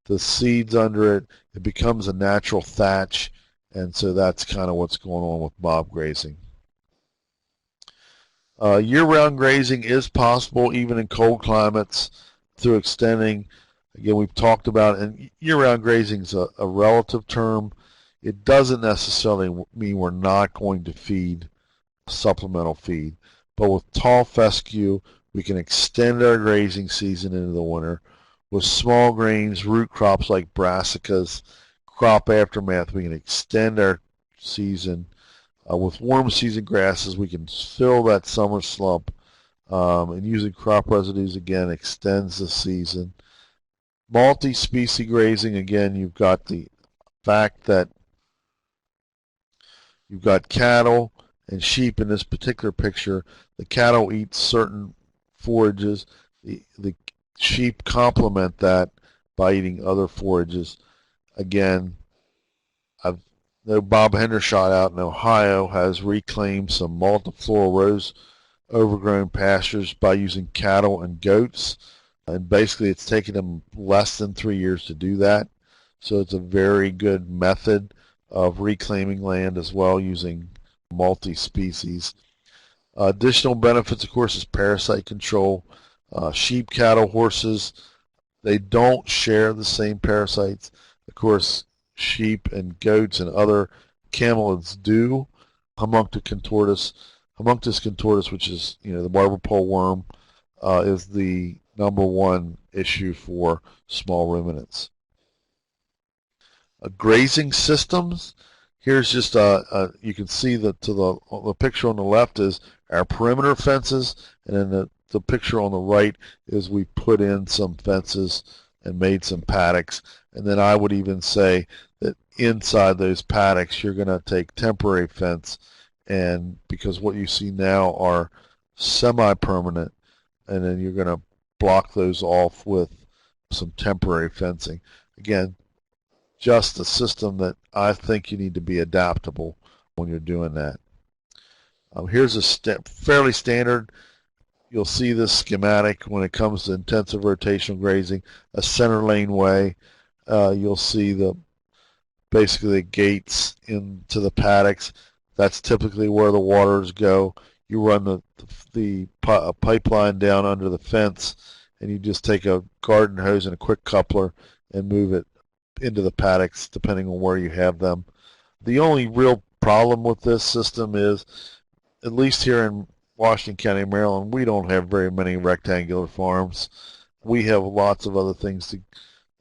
The seeds under it, it becomes a natural thatch, and so that's kind of what's going on with mob grazing. Year-round grazing is possible even in cold climates through extending. Again, we've talked about, and year-round grazing is a relative term. It doesn't necessarily mean we're not going to feed supplemental feed, but with tall fescue, we can extend our grazing season into the winter. With small grains, root crops like brassicas, crop aftermath, we can extend our season. With warm season grasses, we can fill that summer slump, and using crop residues, again, extends the season. Multi-species grazing, again, you've got the fact that You've got cattle and sheep in this particular picture. The cattle eat certain forages. The sheep complement that by eating other forages. Again, I know Bob Hendershot out in Ohio has reclaimed some multifloral rose overgrown pastures by using cattle and goats. And basically it's taken them less than 3 years to do that. So it's a very good method of reclaiming land as well using multi-species. Additional benefits, of course, is parasite control. Sheep, cattle, horses, they don't share the same parasites. Of course, sheep and goats and other camelids do. Homunctus contortus, which is the barber pole worm, is the #1 issue for small ruminants. Grazing systems. Here's just you can see that the picture on the left is our perimeter fences, and then the picture on the right is we put in some fences and made some paddocks. And then I would even say that inside those paddocks you're going to take temporary fence, and because what you see now are semi-permanent, and then you're going to block those off with some temporary fencing. Again, just a system that I think you need to be adaptable when you're doing that. Here's a fairly standard. You'll see this schematic when it comes to intensive rotational grazing, a center lane way. You'll see basically the gates into the paddocks. That's typically where the waters go. You run the pipeline down under the fence, and you just take a garden hose and a quick coupler and move it into the paddocks depending on where you have them. The only real problem with this system is, at least here in Washington County, Maryland, we don't have very many rectangular farms. We have lots of other things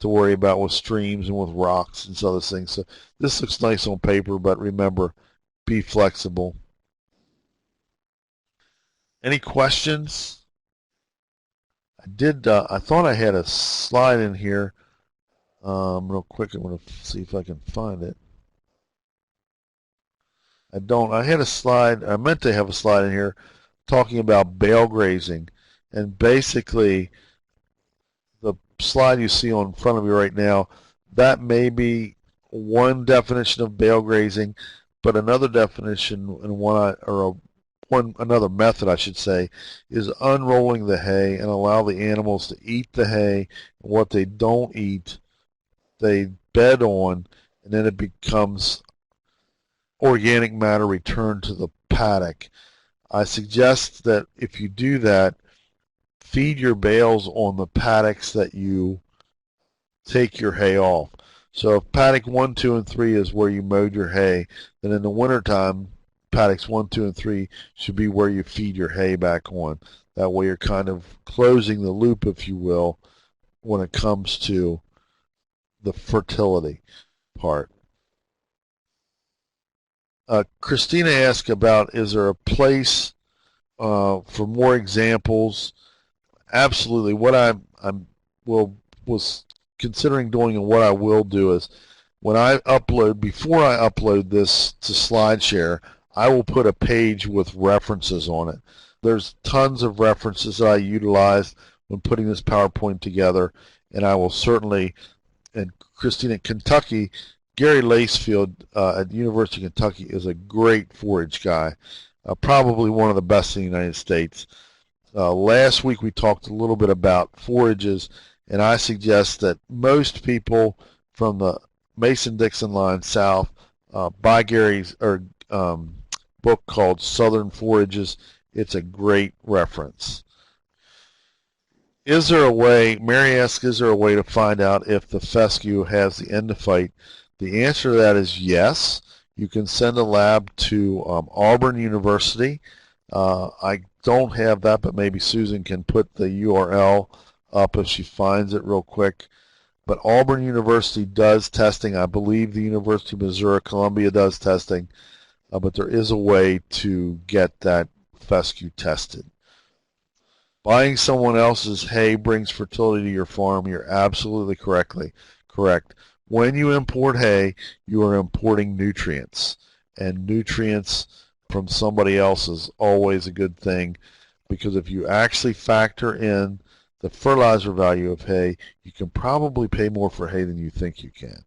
to worry about with streams and with rocks and other things. So this looks nice on paper, but remember, be flexible. Any questions? I thought I had a slide in here. Real quick, I'm going to see if I can find it. I don't. I had a slide. I meant to have a slide in here talking about bale grazing, and basically the slide you see on front of you right now, that may be one definition of bale grazing, but another definition and another method, I should say, is unrolling the hay and allow the animals to eat the hay, and what they don't eat they bed on, and then it becomes organic matter returned to the paddock. I suggest that if you do that, feed your bales on the paddocks that you take your hay off. So if paddock 1, 2, and 3 is where you mowed your hay, then in the wintertime, paddocks 1, 2, and 3 should be where you feed your hay back on. That way you're kind of closing the loop, if you will, when it comes to the fertility part. Christina asked about, is there a place for more examples? Absolutely. What I was considering doing and what I will do is, before I upload this to SlideShare, I will put a page with references on it. There's tons of references that I utilized when putting this PowerPoint together, and I will certainly, and Christina, Kentucky, Gary Lacefield at the University of Kentucky is a great forage guy, probably one of the best in the United States. Last week we talked a little bit about forages, and I suggest that most people from the Mason-Dixon line south buy Gary's book called Southern Forages. It's a great reference. Is there a way, Mary asks, is there a way to find out if the fescue has the endophyte? The answer to that is yes. You can send a lab to Auburn University. I don't have that, but maybe Susan can put the URL up if she finds it real quick. But Auburn University does testing. I believe the University of Missouri, Columbia does testing, but there is a way to get that fescue tested. Buying someone else's hay brings fertility to your farm. You're absolutely correct. When you import hay, you are importing nutrients. and nutrients from somebody else is always a good thing, because if you actually factor in the fertilizer value of hay, you can probably pay more for hay than you think you can.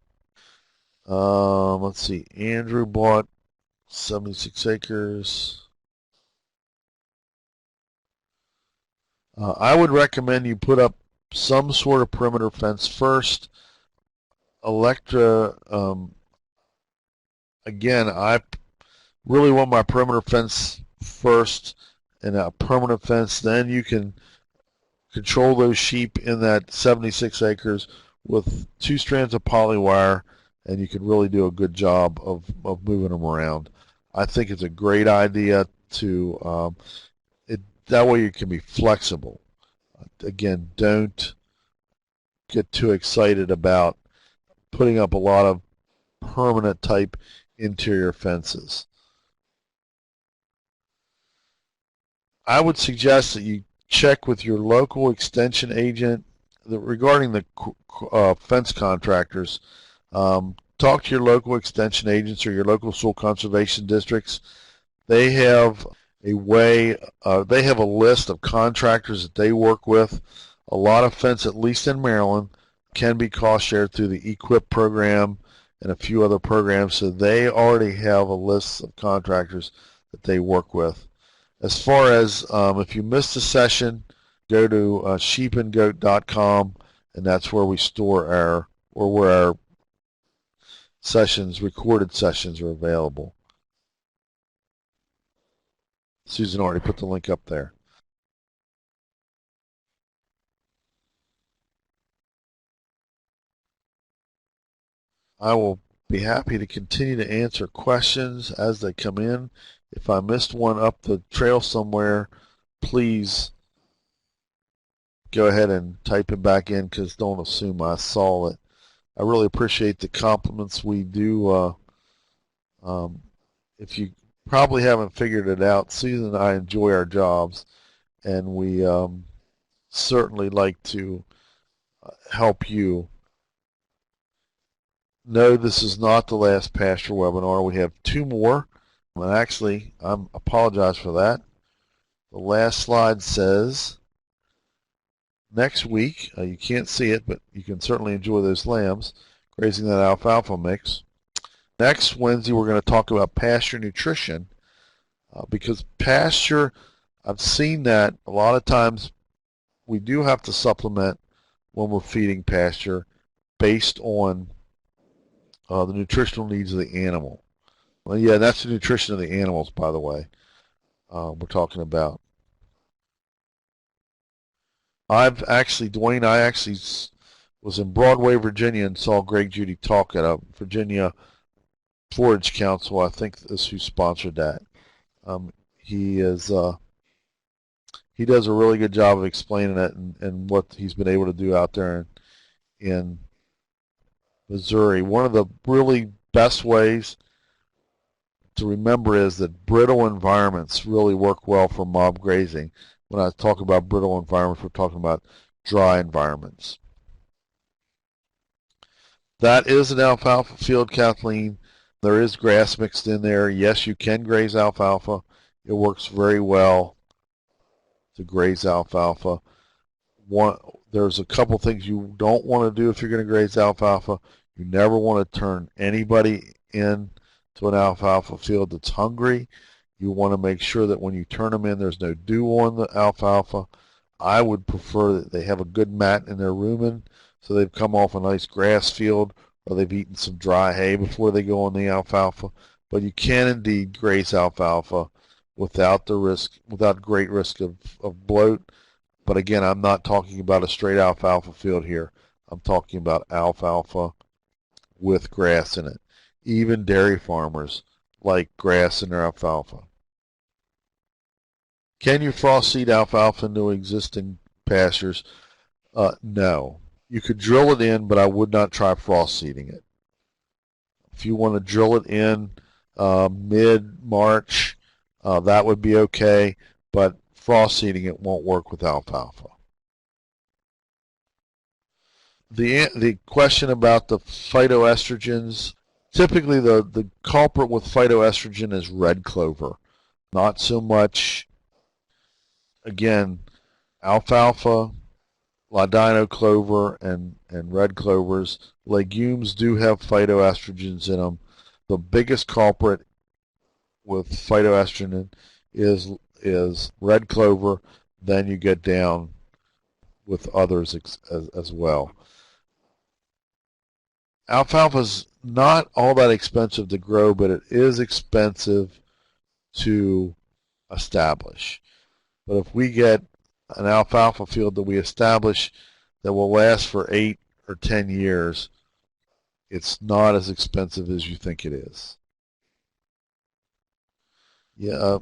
Let's see, Andrew bought 76 acres. I would recommend you put up some sort of perimeter fence first. Electra, again, I really want my perimeter fence first, and a permanent fence. Then you can control those sheep in that 76 acres with 2 strands of polywire, and you can really do a good job of moving them around. I think it's a great idea to, that way you can be flexible. Again, don't get too excited about putting up a lot of permanent type interior fences. I would suggest that you check with your local extension agent regarding the fence contractors. Talk to your local extension agents or your local soil conservation districts. They have a way, they have a list of contractors that they work with. A lot of fence, at least in Maryland, can be cost shared through the EQIP program and a few other programs, so they already have a list of contractors that they work with. As far as if you missed a session, go to sheepandgoat.com, and that's where we store where our sessions, recorded sessions, are available. Susan already put the link up there. I will be happy to continue to answer questions as they come in. If I missed one up the trail somewhere, please go ahead and type it back in, because don't assume I saw it. I really appreciate the compliments. We do, if you probably haven't figured it out, Susan and I enjoy our jobs, and we certainly like to help you. No, this is not the last pasture webinar. We have 2 more, and actually, I apologize for that. The last slide says next week, you can't see it, but you can certainly enjoy those lambs grazing that alfalfa mix. Next Wednesday, we're going to talk about pasture nutrition, because pasture, I've seen that a lot of times we do have to supplement when we're feeding pasture based on the nutritional needs of the animal. Well, yeah, that's the nutrition of the animals, by the way, we're talking about. Dwayne, I actually was in Broadway, Virginia, and saw Greg Judy talk at a Virginia Forage Council. I think is who sponsored that. He does a really good job of explaining it and what he's been able to do out there in Missouri. One of the really best ways to remember is that brittle environments really work well for mob grazing. When I talk about brittle environments, we're talking about dry environments. That is an alfalfa field, Kathleen. There is grass mixed in there. Yes, you can graze alfalfa. It works very well to graze alfalfa. There's a couple things you don't want to do if you're going to graze alfalfa. You never want to turn anybody in to an alfalfa field that's hungry. You want to make sure that when you turn them in, there's no dew on the alfalfa. I would prefer that they have a good mat in their rumen, so they've come off a nice grass field, or they've eaten some dry hay before they go on the alfalfa. But you can indeed graze alfalfa without great risk of bloat. But again, I'm not talking about a straight alfalfa field here. I'm talking about alfalfa with grass in it. Even dairy farmers like grass in their alfalfa. Can you frost seed alfalfa into existing pastures? No. You could drill it in, but I would not try frost seeding it. If you want to drill it in mid-March, that would be okay, but frost seeding it won't work with alfalfa. The question about the phytoestrogens, typically the culprit with phytoestrogen is red clover. Not so much, again, alfalfa, ladino clover, and red clovers. Legumes do have phytoestrogens in them. The biggest culprit with phytoestrogen is red clover. Then you get down with others as well. Alfalfa's not all that expensive to grow, but it is expensive to establish. But if we get an alfalfa field that we establish that will last for 8 or 10 years, it's not as expensive as you think it is. Yeah,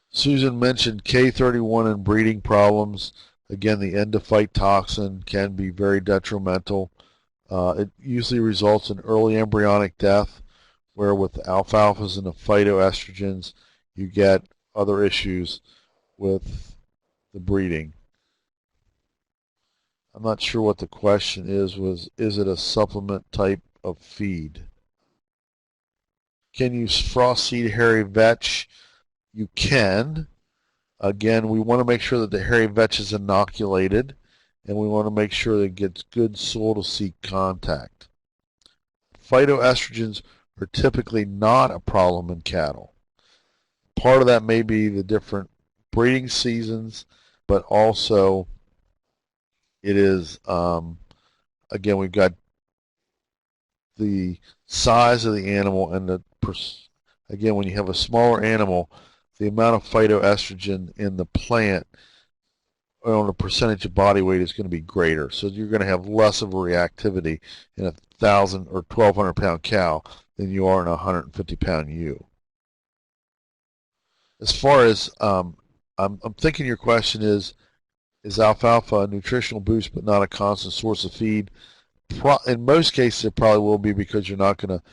Susan mentioned K31 and breeding problems. Again, the endophyte toxin can be very detrimental. It usually results in early embryonic death, where with alfalfas and the phytoestrogens, you get other issues with the breeding. I'm not sure what the question is it a supplement type of feed? Can you frost seed hairy vetch? You can. Again, we want to make sure that the hairy vetch is inoculated, and we want to make sure that it gets good soil to seed contact. Phytoestrogens are typically not a problem in cattle. Part of that may be the different breeding seasons, but also it is, again, we've got the size of the animal and again, when you have a smaller animal, the amount of phytoestrogen in the plant on a percentage of body weight is going to be greater. So you're going to have less of a reactivity in a 1,000 or 1,200 pound cow than you are in a 150 pound ewe. As far as, I'm thinking your question is alfalfa a nutritional boost but not a constant source of feed? In most cases, it probably will be, because you're not going to,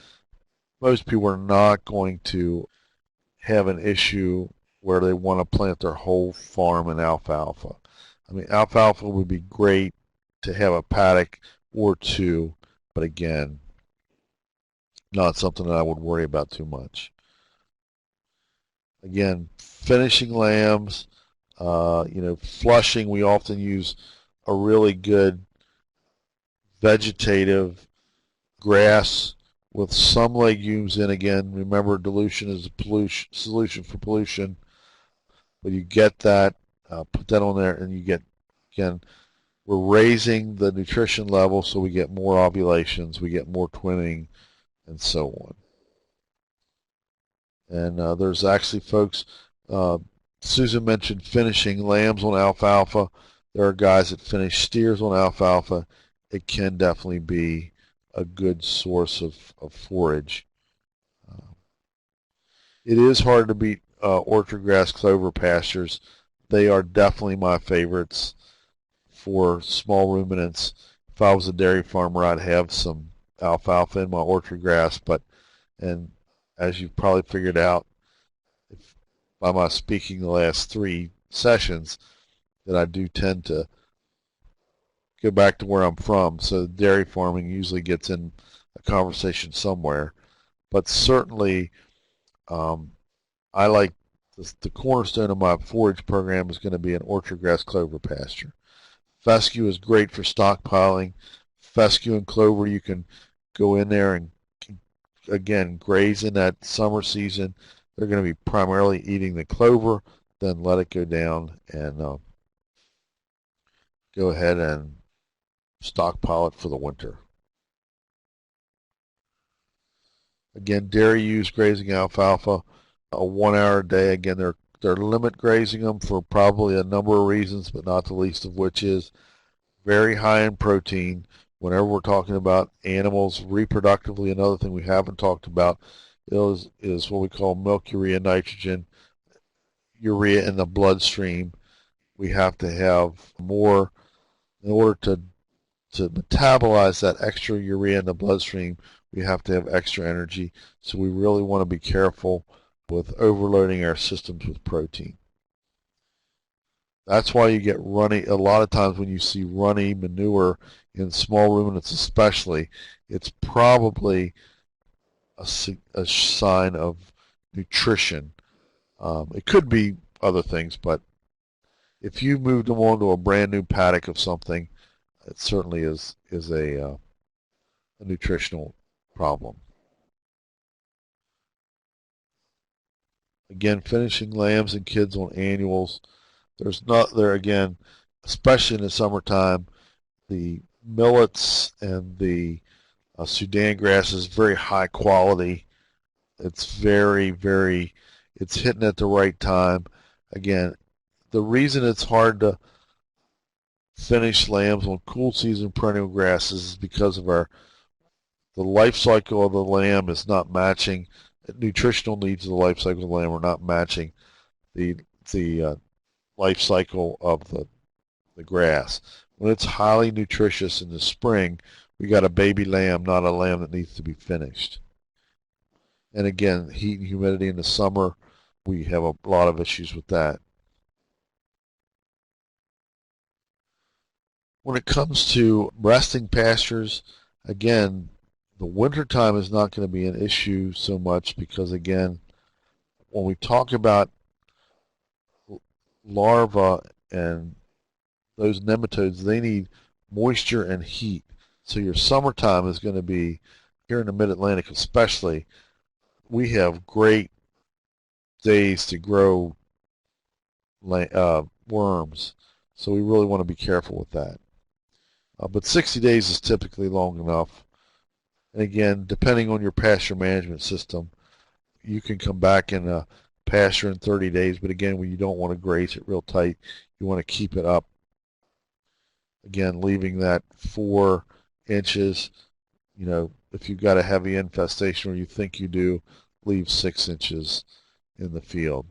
most people are not going to have an issue where they want to plant their whole farm in alfalfa. I mean, alfalfa would be great to have a paddock or two, but again, not something that I would worry about too much. Again, finishing lambs, flushing, we often use a really good vegetative grass with some legumes in. Again, remember, dilution is a solution for pollution, but you get that, put that on there, and you get, again, we're raising the nutrition level so we get more ovulations, we get more twinning, and so on. And there's actually folks, Susan mentioned finishing lambs on alfalfa. There are guys that finish steers on alfalfa. It can definitely be a good source of forage. It is hard to beat orchard grass clover pastures. They are definitely my favorites for small ruminants. If I was a dairy farmer, I'd have some alfalfa in my orchard grass, and as you've probably figured out by my speaking the last 3 sessions, that I do tend to go back to where I'm from. So dairy farming usually gets in a conversation somewhere. But certainly, I like the cornerstone of my forage program is going to be an orchard grass clover pasture. Fescue is great for stockpiling. Fescue and clover, you can go in there and, again, graze in that summer season. They're going to be primarily eating the clover, then let it go down and go ahead and stockpile it for the winter. Again, dairy ewes grazing alfalfa, 1 hour a day. Again, they're limit grazing them for probably a number of reasons, but not the least of which is very high in protein. Whenever we're talking about animals reproductively, another thing we haven't talked about is what we call milk urea nitrogen, urea in the bloodstream. We have to have more in order to metabolize that extra urea in the bloodstream. We have to have extra energy, so we really want to be careful with overloading our systems with protein. That's why you get runny. A lot of times when you see runny manure in small ruminants especially, it's probably a sign of nutrition. It could be other things, but if you moved them onto a brand new paddock of something, it certainly is a nutritional problem. Again, finishing lambs and kids on annuals. There's not there again, especially in the summertime. The millets and the Sudan grass is very high quality. It's it's hitting at the right time. Again, the reason it's hard to finish lambs on cool season perennial grasses is because of the life cycle of the lamb is not matching. The nutritional needs of the life cycle of the lamb are not matching the life cycle of the grass. When it's highly nutritious in the spring, we got a baby lamb, not a lamb that needs to be finished. And again, heat and humidity in the summer, we have a lot of issues with that. When it comes to resting pastures, again, the wintertime is not going to be an issue so much because, again, when we talk about larvae and those nematodes, they need moisture and heat. So your summertime is going to be, here in the mid-Atlantic especially, we have great days to grow worms. So we really want to be careful with that. But 60 days is typically long enough. And again, depending on your pasture management system, you can come back in a pasture in 30 days. But again, when you don't want to graze it real tight, you want to keep it up. Again, leaving that 4 inches. You know, if you've got a heavy infestation or you think you do, leave 6 inches in the field.